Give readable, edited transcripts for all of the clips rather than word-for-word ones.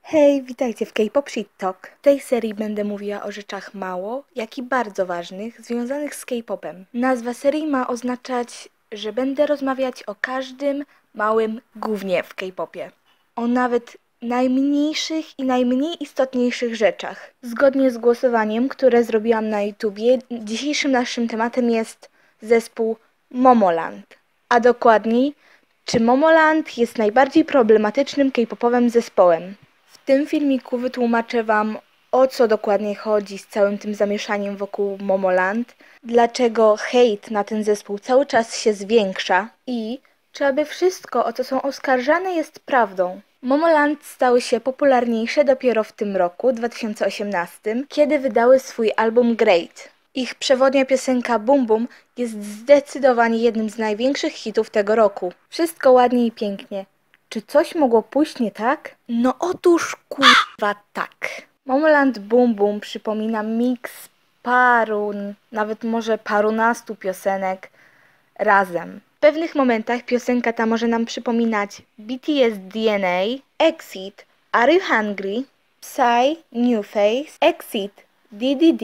Hej, witajcie w K-Pop Shit Talk. W tej serii będę mówiła o rzeczach mało, jak i bardzo ważnych, związanych z K-Popem. Nazwa serii ma oznaczać, że będę rozmawiać o każdym małym gównie w K-Popie. O nawet najmniejszych i najmniej istotniejszych rzeczach. Zgodnie z głosowaniem, które zrobiłam na YouTubie, dzisiejszym naszym tematem jest zespół Momoland. A dokładniej, czy Momoland jest najbardziej problematycznym K-popowym zespołem. W tym filmiku wytłumaczę Wam, o co dokładnie chodzi z całym tym zamieszaniem wokół Momoland, dlaczego hejt na ten zespół cały czas się zwiększa i czy aby wszystko, o co są oskarżane, jest prawdą. Momoland stały się popularniejsze dopiero w tym roku, 2018, kiedy wydały swój album Great. Ich przewodnia piosenka Boom Boom jest zdecydowanie jednym z największych hitów tego roku. Wszystko ładnie i pięknie. Czy coś mogło pójść nie tak? No otóż kurwa tak. Momoland Boom Boom przypomina miks nawet może parunastu piosenek razem. W pewnych momentach piosenka ta może nam przypominać BTS DNA, Exit, Are You Hungry, Psy, New Face, Exit, DDD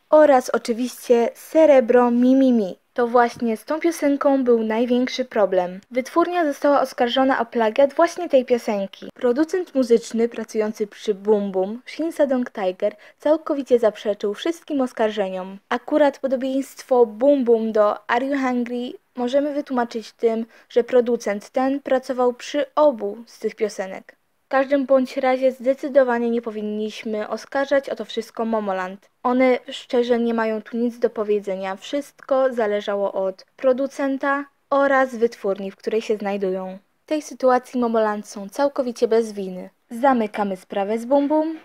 oraz oczywiście Cerebro Mi. To właśnie z tą piosenką był największy problem. Wytwórnia została oskarżona o plagiat właśnie tej piosenki. Producent muzyczny pracujący przy Boom Boom, Shin Sadong Tiger, całkowicie zaprzeczył wszystkim oskarżeniom. Akurat podobieństwo Boom Boom do Are You Hungry możemy wytłumaczyć tym, że producent ten pracował przy obu z tych piosenek. W każdym bądź razie zdecydowanie nie powinniśmy oskarżać o to wszystko Momoland. One szczerze nie mają tu nic do powiedzenia. Wszystko zależało od producenta oraz wytwórni, w której się znajdują. W tej sytuacji Momoland są całkowicie bez winy. Zamykamy sprawę z Boom Boom.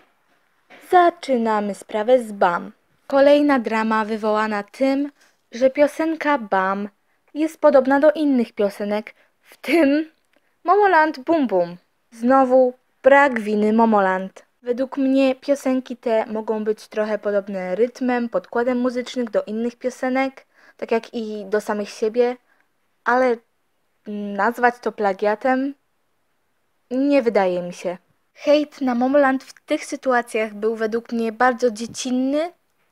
Zaczynamy sprawę z BAM. Kolejna drama wywołana tym, że piosenka BAM jest podobna do innych piosenek, w tym Momoland Boom Boom. Znowu brak winy Momoland. Według mnie piosenki te mogą być trochę podobne rytmem, podkładem muzycznym do innych piosenek, tak jak i do samych siebie, ale nazwać to plagiatem nie wydaje mi się. Hejt na Momoland w tych sytuacjach był według mnie bardzo dziecinny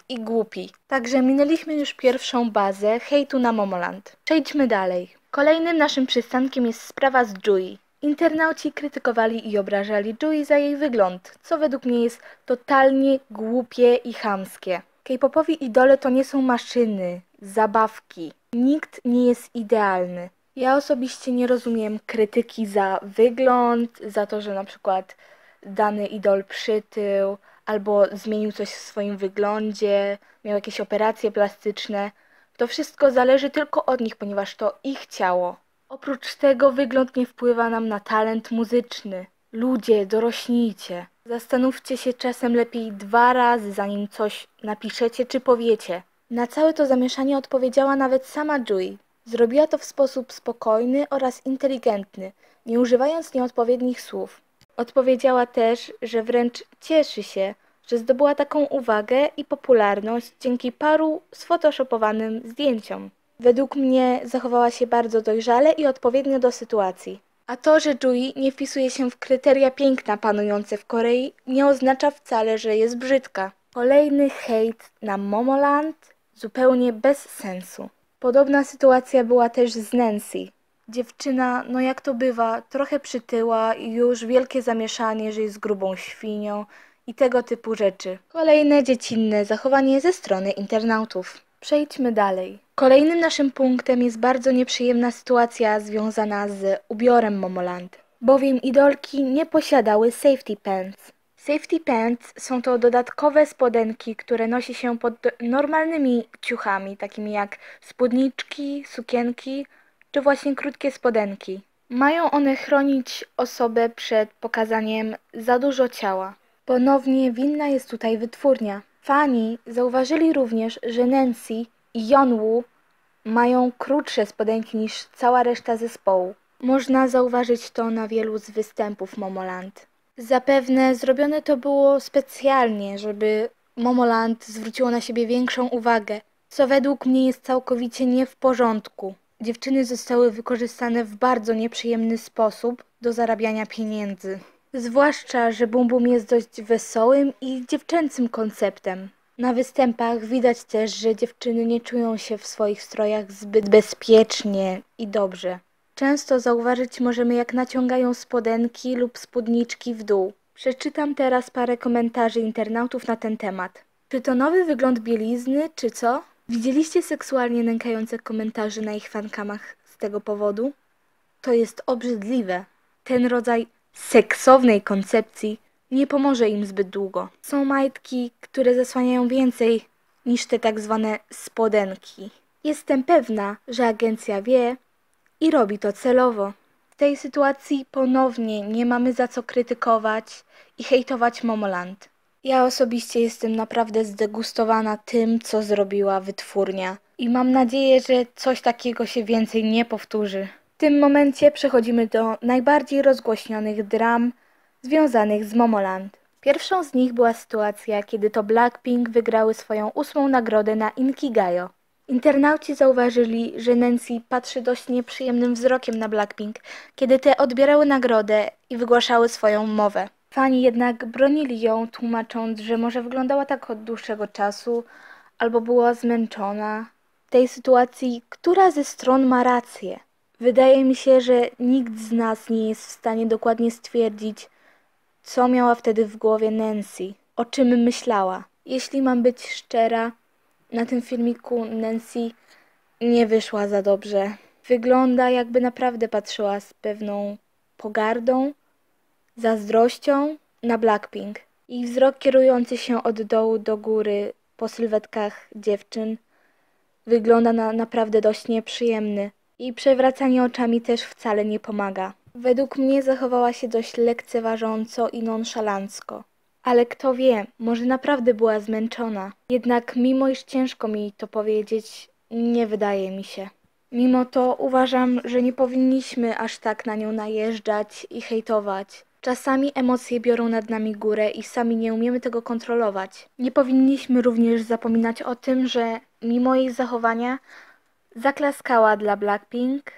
i głupi. Także minęliśmy już pierwszą bazę hejtu na Momoland. Przejdźmy dalej. Kolejnym naszym przystankiem jest sprawa z Jui. Internauci krytykowali i obrażali Jui za jej wygląd, co według mnie jest totalnie głupie i chamskie. K-popowi idole to nie są maszyny, zabawki. Nikt nie jest idealny. Ja osobiście nie rozumiem krytyki za wygląd, za to, że na przykład dany idol przytył albo zmienił coś w swoim wyglądzie, miał jakieś operacje plastyczne. To wszystko zależy tylko od nich, ponieważ to ich ciało. Oprócz tego wygląd nie wpływa nam na talent muzyczny. Ludzie, dorośnijcie. Zastanówcie się czasem lepiej 2 razy, zanim coś napiszecie czy powiecie. Na całe to zamieszanie odpowiedziała nawet sama Jui. Zrobiła to w sposób spokojny oraz inteligentny, nie używając nieodpowiednich słów. Odpowiedziała też, że wręcz cieszy się, że zdobyła taką uwagę i popularność dzięki paru sfotoshopowanym zdjęciom. Według mnie zachowała się bardzo dojrzale i odpowiednio do sytuacji. A to, że Jui nie wpisuje się w kryteria piękna panujące w Korei, nie oznacza wcale, że jest brzydka. Kolejny hejt na Momoland zupełnie bez sensu. Podobna sytuacja była też z Nancy. Dziewczyna, no jak to bywa, trochę przytyła i już wielkie zamieszanie, że jest grubą świnią i tego typu rzeczy. Kolejne dziecinne zachowanie ze strony internautów. Przejdźmy dalej. Kolejnym naszym punktem jest bardzo nieprzyjemna sytuacja związana z ubiorem Momoland, bowiem idolki nie posiadały safety pants. Safety pants są to dodatkowe spodenki, które nosi się pod normalnymi ciuchami, takimi jak spódniczki, sukienki czy właśnie krótkie spodenki. Mają one chronić osobę przed pokazaniem za dużo ciała. Ponownie winna jest tutaj wytwórnia. Fani zauważyli również, że Nancy i Yeonwoo mają krótsze spodenki niż cała reszta zespołu. Można zauważyć to na wielu z występów Momoland. Zapewne zrobione to było specjalnie, żeby Momoland zwróciło na siebie większą uwagę, co według mnie jest całkowicie nie w porządku. Dziewczyny zostały wykorzystane w bardzo nieprzyjemny sposób do zarabiania pieniędzy. Zwłaszcza, że Bum Bum jest dość wesołym i dziewczęcym konceptem. Na występach widać też, że dziewczyny nie czują się w swoich strojach zbyt bezpiecznie i dobrze. Często zauważyć możemy, jak naciągają spodenki lub spódniczki w dół. Przeczytam teraz parę komentarzy internautów na ten temat. Czy to nowy wygląd bielizny, czy co? Widzieliście seksualnie nękające komentarze na ich fankamach z tego powodu? To jest obrzydliwe. Ten rodzaj seksownej koncepcji nie pomoże im zbyt długo. Są majtki, które zasłaniają więcej niż te tak zwane spodenki. Jestem pewna, że agencja wie i robi to celowo. W tej sytuacji ponownie nie mamy za co krytykować i hejtować Momoland. Ja osobiście jestem naprawdę zdegustowana tym, co zrobiła wytwórnia i mam nadzieję, że coś takiego się więcej nie powtórzy. W tym momencie przechodzimy do najbardziej rozgłośnionych dram związanych z Momoland. Pierwszą z nich była sytuacja, kiedy to Blackpink wygrały swoją 8. nagrodę na Inkigayo. Internauci zauważyli, że Nancy patrzy dość nieprzyjemnym wzrokiem na Blackpink, kiedy te odbierały nagrodę i wygłaszały swoją mowę. Fani jednak bronili ją, tłumacząc, że może wyglądała tak od dłuższego czasu, albo była zmęczona. W tej sytuacji, która ze stron ma rację? Wydaje mi się, że nikt z nas nie jest w stanie dokładnie stwierdzić, co miała wtedy w głowie Nancy, o czym myślała. Jeśli mam być szczera, na tym filmiku Nancy nie wyszła za dobrze. Wygląda, jakby naprawdę patrzyła z pewną pogardą, zazdrością na Blackpink. Ich wzrok kierujący się od dołu do góry po sylwetkach dziewczyn wygląda na naprawdę dość nieprzyjemny. I przewracanie oczami też wcale nie pomaga. Według mnie zachowała się dość lekceważąco i nonszalancko. Ale kto wie, może naprawdę była zmęczona. Jednak mimo iż ciężko mi to powiedzieć, nie wydaje mi się. Mimo to uważam, że nie powinniśmy aż tak na nią najeżdżać i hejtować. Czasami emocje biorą nad nami górę i sami nie umiemy tego kontrolować. Nie powinniśmy również zapominać o tym, że mimo jej zachowania zaklaskała dla Blackpink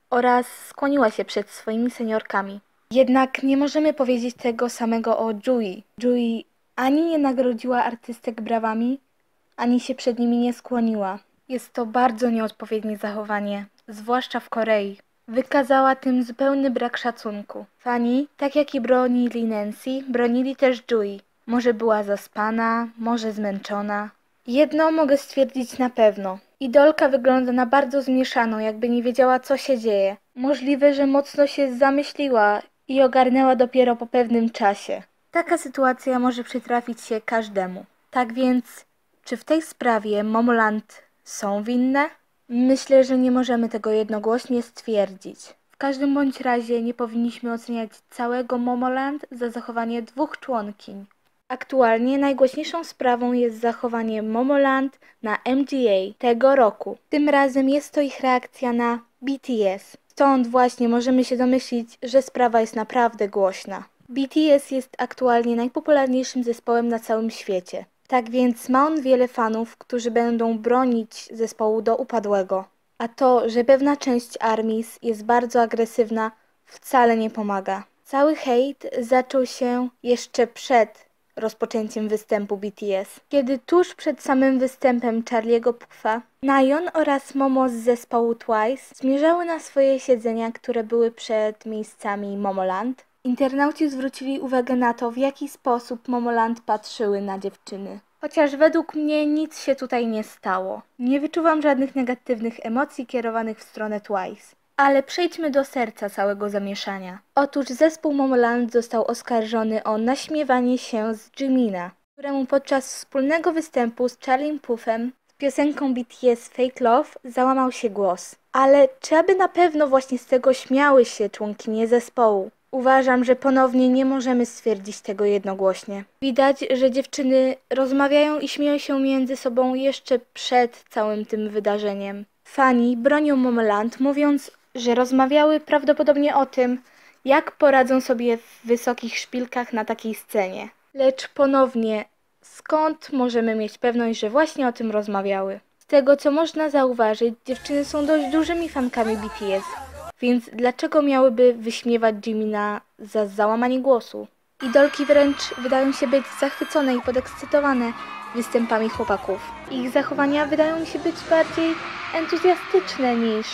oraz skłoniła się przed swoimi seniorkami. Jednak nie możemy powiedzieć tego samego o Jui. Jui ani nie nagrodziła artystek brawami, ani się przed nimi nie skłoniła. Jest to bardzo nieodpowiednie zachowanie, zwłaszcza w Korei. Wykazała tym zupełny brak szacunku. Fani, tak jak i bronili Nancy, bronili też Jui. Może była zaspana, może zmęczona. Jedno mogę stwierdzić na pewno. Idolka wygląda na bardzo zmieszaną, jakby nie wiedziała, co się dzieje. Możliwe, że mocno się zamyśliła i ogarnęła dopiero po pewnym czasie. Taka sytuacja może przytrafić się każdemu. Tak więc, czy w tej sprawie Momoland są winne? Myślę, że nie możemy tego jednogłośnie stwierdzić. W każdym bądź razie nie powinniśmy oceniać całego Momoland za zachowanie 2 członkiń. Aktualnie najgłośniejszą sprawą jest zachowanie Momoland na MGA tego roku. Tym razem jest to ich reakcja na BTS. Stąd właśnie możemy się domyślić, że sprawa jest naprawdę głośna. BTS jest aktualnie najpopularniejszym zespołem na całym świecie. Tak więc ma on wiele fanów, którzy będą bronić zespołu do upadłego. A to, że pewna część ARMYs jest bardzo agresywna, wcale nie pomaga. Cały hejt zaczął się jeszcze przed rozpoczęciem występu BTS, kiedy tuż przed samym występem Charlie'ego Puth'a, Nayeon oraz Momo z zespołu Twice zmierzały na swoje siedzenia, które były przed miejscami Momoland. Internauci zwrócili uwagę na to, w jaki sposób Momoland patrzyły na dziewczyny. Chociaż według mnie nic się tutaj nie stało. Nie wyczuwam żadnych negatywnych emocji kierowanych w stronę Twice. Ale przejdźmy do serca całego zamieszania. Otóż zespół Momoland został oskarżony o naśmiewanie się z Jimina, któremu podczas wspólnego występu z Charlie'em Puthem z piosenką BTS Fake Love załamał się głos. Ale czy aby na pewno właśnie z tego śmiały się członkinie zespołu? Uważam, że ponownie nie możemy stwierdzić tego jednogłośnie. Widać, że dziewczyny rozmawiają i śmieją się między sobą jeszcze przed całym tym wydarzeniem. Fani bronią Momoland, mówiąc, że rozmawiały prawdopodobnie o tym, jak poradzą sobie w wysokich szpilkach na takiej scenie. Lecz ponownie, skąd możemy mieć pewność, że właśnie o tym rozmawiały? Z tego, co można zauważyć, dziewczyny są dość dużymi fankami BTS. Więc dlaczego miałyby wyśmiewać Jimina za załamanie głosu? Idolki wręcz wydają się być zachwycone i podekscytowane występami chłopaków. Ich zachowania wydają mi się być bardziej entuzjastyczne niż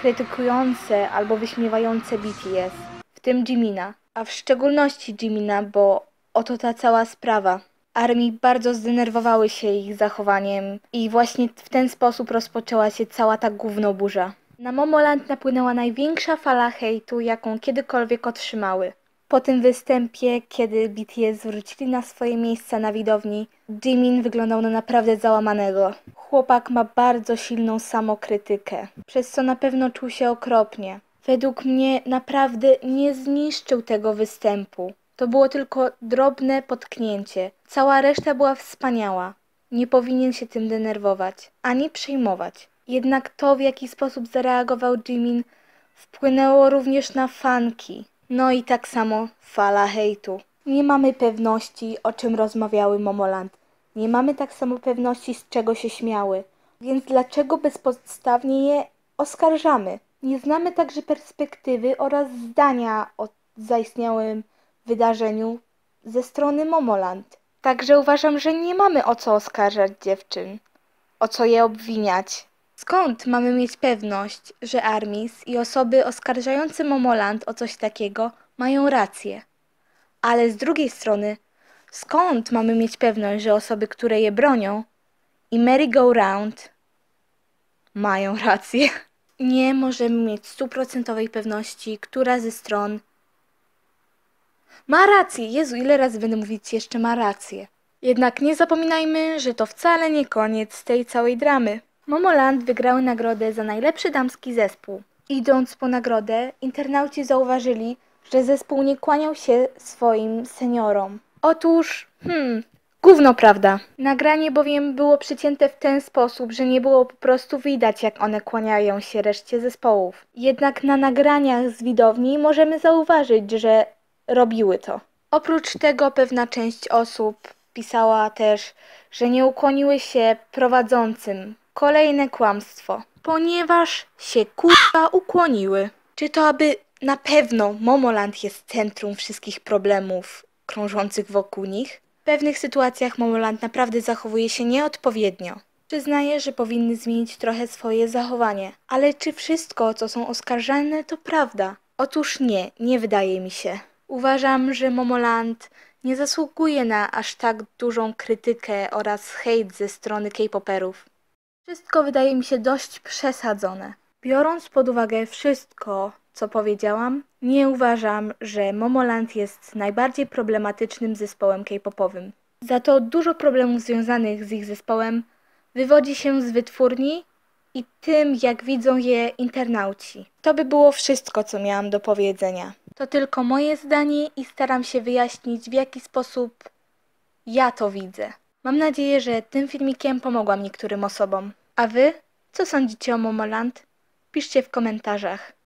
krytykujące albo wyśmiewające BTS, w tym Jimina. A w szczególności Jimina, bo oto ta cała sprawa. ARMY bardzo zdenerwowały się ich zachowaniem i właśnie w ten sposób rozpoczęła się cała ta gównoburza. Na Momoland napłynęła największa fala hejtu, jaką kiedykolwiek otrzymały. Po tym występie, kiedy BTS wrócili na swoje miejsca na widowni, Jimin wyglądał na naprawdę załamanego. Chłopak ma bardzo silną samokrytykę, przez co na pewno czuł się okropnie. Według mnie naprawdę nie zniszczył tego występu. To było tylko drobne potknięcie. Cała reszta była wspaniała. Nie powinien się tym denerwować, ani przejmować. Jednak to, w jaki sposób zareagował Jimin, wpłynęło również na fanki. No i tak samo fala hejtu. Nie mamy pewności, o czym rozmawiały Momoland. Nie mamy tak samo pewności, z czego się śmiały. Więc dlaczego bezpodstawnie je oskarżamy? Nie znamy także perspektywy oraz zdania o zaistniałym wydarzeniu ze strony Momoland. Także uważam, że nie mamy o co oskarżać dziewczyn, o co je obwiniać. Skąd mamy mieć pewność, że ARMYs i osoby oskarżające Momoland o coś takiego mają rację? Ale z drugiej strony, skąd mamy mieć pewność, że osoby, które je bronią i merry-go-round mają rację? Nie możemy mieć 100% pewności, która ze stron ma rację. Jezu, ile razy będę mówić jeszcze ma rację. Jednak nie zapominajmy, że to wcale nie koniec tej całej dramy. Momoland wygrały nagrodę za najlepszy damski zespół. Idąc po nagrodę, internauci zauważyli, że zespół nie kłaniał się swoim seniorom. Otóż, gówno prawda. Nagranie bowiem było przycięte w ten sposób, że nie było po prostu widać, jak one kłaniają się reszcie zespołów. Jednak na nagraniach z widowni możemy zauważyć, że robiły to. Oprócz tego pewna część osób pisała też, że nie ukłoniły się prowadzącym. Kolejne kłamstwo. Ponieważ się kurwa ukłoniły. Czy to aby na pewno Momoland jest centrum wszystkich problemów krążących wokół nich? W pewnych sytuacjach Momoland naprawdę zachowuje się nieodpowiednio. Przyznaję, że powinny zmienić trochę swoje zachowanie. Ale czy wszystko, o co są oskarżane, to prawda? Otóż nie wydaje mi się. Uważam, że Momoland nie zasługuje na aż tak dużą krytykę oraz hejt ze strony K-poperów. Wszystko wydaje mi się dość przesadzone. Biorąc pod uwagę wszystko, co powiedziałam, nie uważam, że Momoland jest najbardziej problematycznym zespołem K-popowym. Za to dużo problemów związanych z ich zespołem wywodzi się z wytwórni i tym, jak widzą je internauci. To by było wszystko, co miałam do powiedzenia. To tylko moje zdanie i staram się wyjaśnić, w jaki sposób ja to widzę. Mam nadzieję, że tym filmikiem pomogłam niektórym osobom. A wy? Co sądzicie o Momoland? Piszcie w komentarzach.